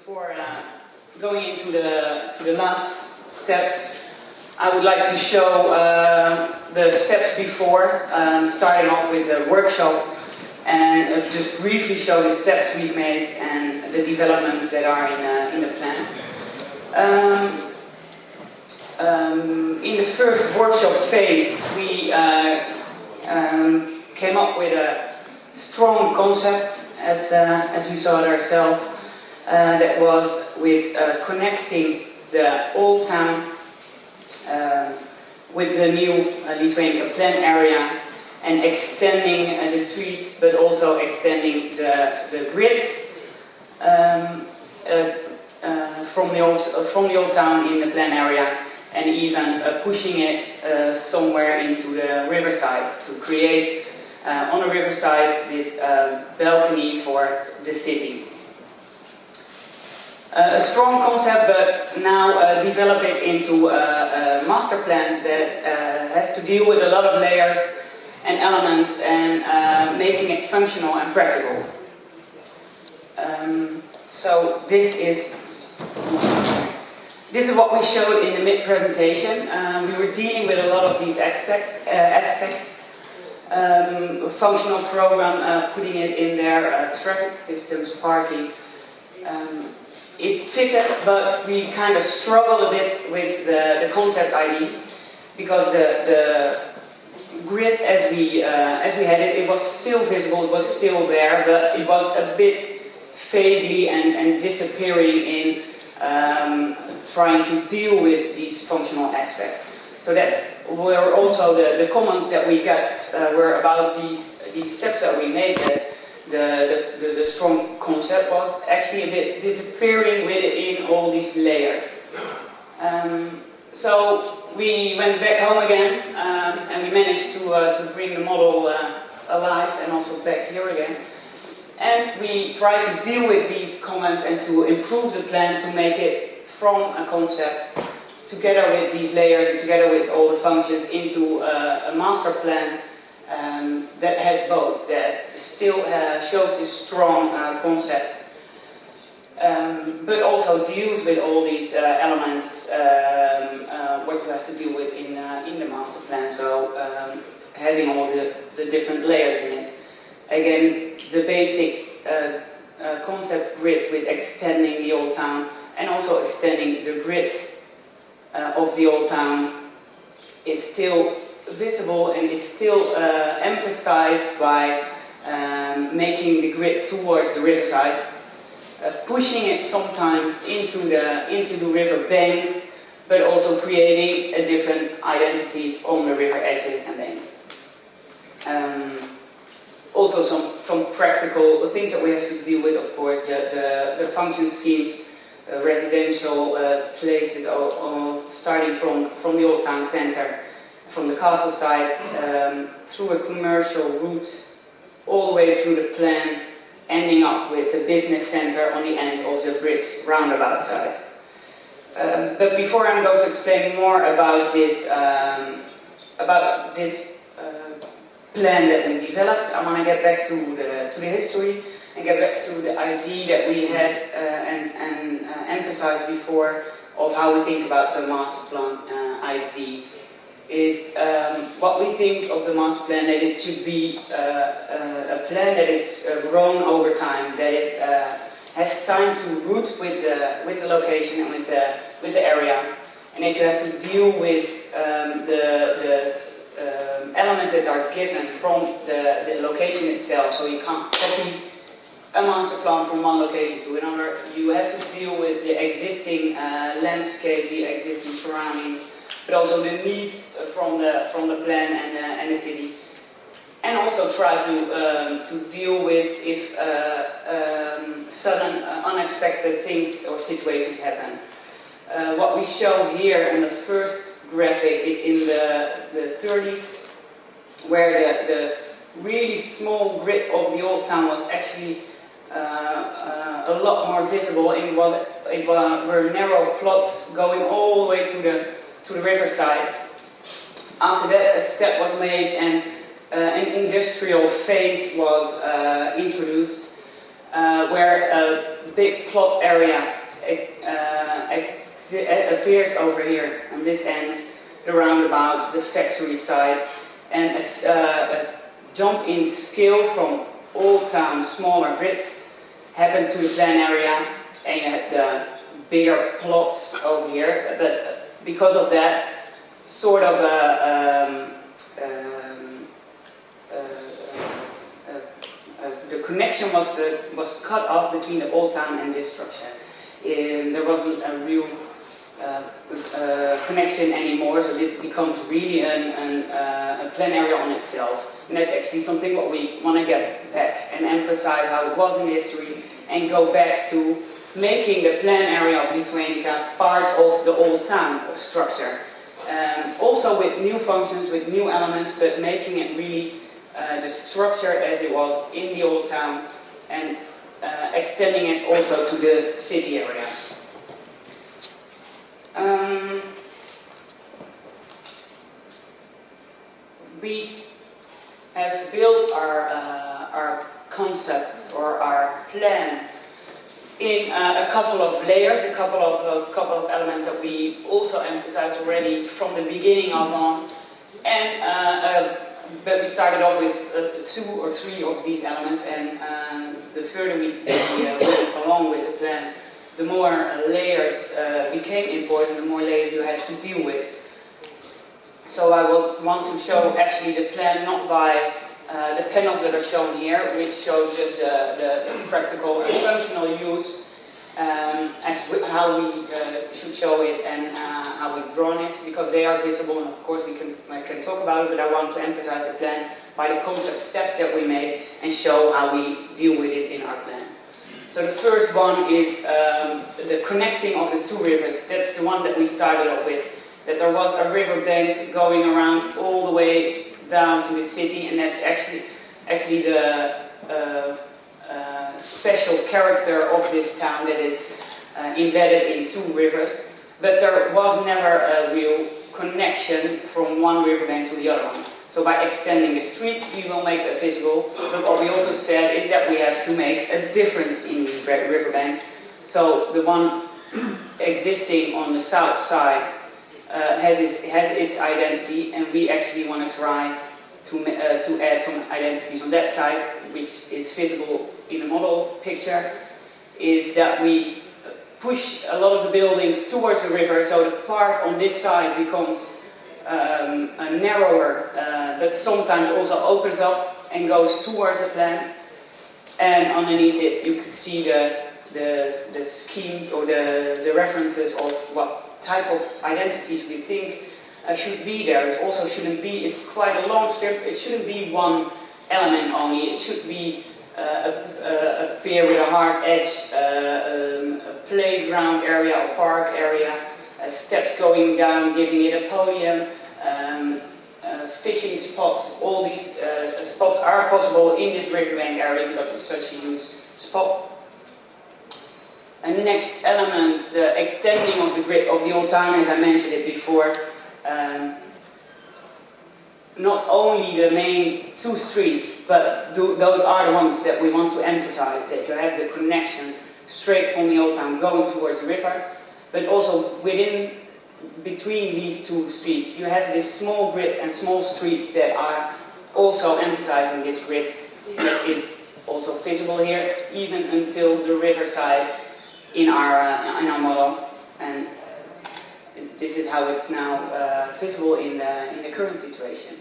Before going into the last steps, I would like to show the steps before, starting off with a workshop, and just briefly show the steps we've made and the developments that are in the plan. In the first workshop phase, we came up with a strong concept, as we saw it ourselves, that was with connecting the old town with the new Lithuania plan area, and extending the streets, but also extending the grid from the old town in the plan area, and even pushing it somewhere into the riverside to create on the riverside this balcony for the city. A strong concept, but now develop it into a master plan that has to deal with a lot of layers and elements, and making it functional and practical. So this is what we showed in the mid-presentation. We were dealing with a lot of these aspects. Functional program, putting it in there, traffic systems, parking. It fitted, but we kind of struggled a bit with the concept ID, because the grid as we had it, it was still visible, it was still there, but it was a bit vaguely and disappearing in trying to deal with these functional aspects. So that's where also the comments that we got were about these steps that we made, that the strong concept was actually a bit disappearing within all these layers. So we went back home again, and we managed to bring the model alive and also back here again. And we tried to deal with these comments and to improve the plan to make it from a concept, together with these layers and together with all the functions, into a master plan that has both, that still shows this strong concept, but also deals with all these elements, what you have to deal with in the master plan. So having all the different layers in it. Again, the basic concept grid with extending the old town, and also extending the grid of the old town is still visible, and is still emphasized by making the grid towards the riverside, pushing it sometimes into the river banks, but also creating different identities on the river edges and banks. Also some practical things that we have to deal with, of course, the function schemes, residential places, all starting from the old town center, from the castle side, through a commercial route, all the way through the plan, ending up with a business center on the end of the bridge roundabout side. But before I'm going to explain more about this plan that we developed, I want to get back to the history and get back to the idea that we had and emphasized before of how we think about the master plan ID. Is what we think of the master plan, that it should be a plan that is grown over time, that it has time to root with the location and with the area, and that you have to deal with the elements that are given from the location itself. So you can't copy a master plan from one location to another. You have to deal with the existing landscape, the existing surroundings, but also the needs from the plan and the city, and also try to deal with if sudden unexpected things or situations happen. What we show here on the first graphic is in the 30s, where the really small grid of the old town was actually a lot more visible. It were narrow plots going all the way to the riverside. After that, a step was made, and an industrial phase was introduced, where a big plot area appears over here on this end, the roundabout, the factory side, and a jump in scale from Old Town smaller grids happened to the plan area, and you had the bigger plots over here. But because of that, sort of the connection was cut off between the Old Town and this structure. There wasn't a real connection anymore, so this becomes really a plan area on itself. And that's actually something what we want to get back and emphasize how it was in history, and go back to making the plan area of Lithuanica part of the Old Town structure. Also with new functions, with new elements, but making it really the structure as it was in the Old Town, and extending it also to the city area. We have built our concept or our plan in a couple of layers, a couple of elements that we also emphasized already from the beginning of on, and but we started off with 2 or 3 of these elements, and the further we went along with the plan, the more layers became important, the more layers you have to deal with. So I will want to show actually the plan not by the panels that are shown here, which shows just the practical and functional use, as how we should show it and how we've drawn it, because they are visible, and of course I can talk about it, but I want to emphasize the plan by the concept steps that we made and show how we deal with it in our plan. So the first one is the connecting of the 2 rivers. That's the one that we started off with, that there was a river bank going around all the way down to the city, and that's actually the special character of this town, that it's embedded in 2 rivers, but there was never a real connection from one riverbank to the other one. So by extending the streets, we will make that visible, but what we also said is that we have to make a difference in these riverbanks. So the one existing on the south side has its identity, and we actually want to try to add some identities on that side, which is visible in the model picture, is that we push a lot of the buildings towards the river, so the park on this side becomes a narrower, but sometimes also opens up and goes towards the plan, and underneath it you can see the scheme or the references of what type of identities we think should be there. It also shouldn't be, it's quite a long strip, it shouldn't be one element only, it should be a pier with a hard edge, a playground area, a park area, steps going down, giving it a podium, fishing spots. All these spots are possible in this riverbank area because it's such a huge spot. And next element, the extending of the grid of the Old Town, as I mentioned it before. Not only the main 2 streets, but those are the ones that we want to emphasize, that you have the connection straight from the Old Town going towards the river, but also between these 2 streets you have this small grid and small streets that are also emphasizing this grid, that is also visible here, even until the riverside in our model, and this is how it's now visible in the current situation.